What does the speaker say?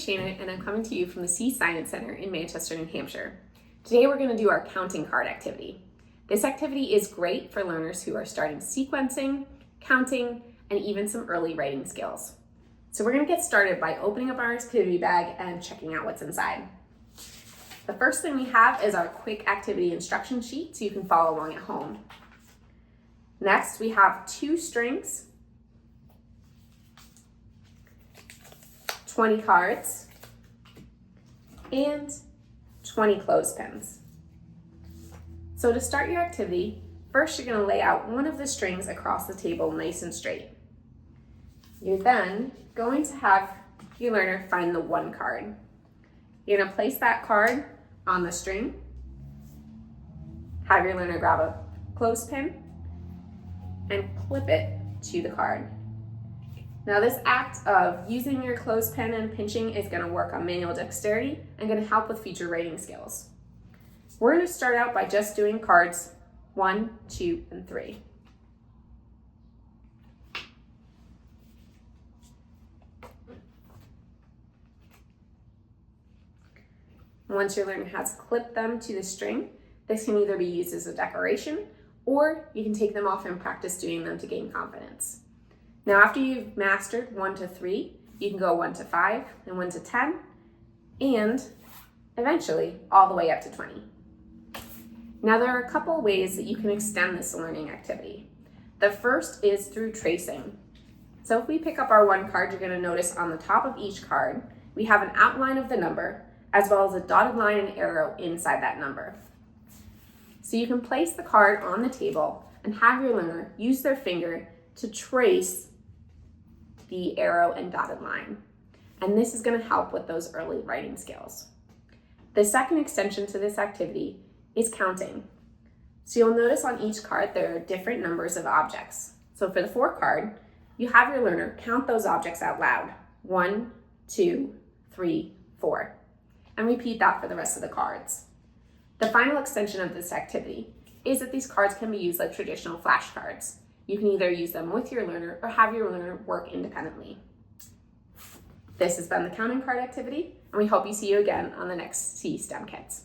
Shannon, and I'm coming to you from the C Science Center in Manchester, New Hampshire. Today we're going to do our counting card activity. This activity is great for learners who are starting sequencing, counting, and even some early writing skills. So we're going to get started by opening up our activity bag and checking out what's inside. The first thing we have is our quick activity instruction sheet so you can follow along at home. Next, we have 2 strings, 20 cards, and 20 clothespins. So to start your activity, first you're going to lay out one of the strings across the table nice and straight. You're then going to have your learner find the 1 card. You're going to place that card on the string, have your learner grab a clothespin, and clip it to the card. Now this act of using your clothespin and pinching is going to work on manual dexterity and going to help with future writing skills. We're going to start out by just doing cards 1, 2, and 3. Once your learner has clipped them to the string, this can either be used as a decoration or you can take them off and practice doing them to gain confidence. Now after you've mastered 1 to 3, you can go 1 to 5 and 1 to 10, and eventually all the way up to 20. Now there are a couple ways that you can extend this learning activity. The first is through tracing. So if we pick up our 1 card, you're going to notice on the top of each card, we have an outline of the number, as well as a dotted line and arrow inside that number. So you can place the card on the table and have your learner use their finger to trace the arrow and dotted line. And this is going to help with those early writing skills. The second extension to this activity is counting. So you'll notice on each card there are different numbers of objects. So for the 4 card, you have your learner count those objects out loud. 1, 2, 3, 4. And repeat that for the rest of the cards. The final extension of this activity is that these cards can be used like traditional flashcards. You can either use them with your learner or have your learner work independently. This has been the counting card activity, and we hope you see you again on the next C STEM Kids.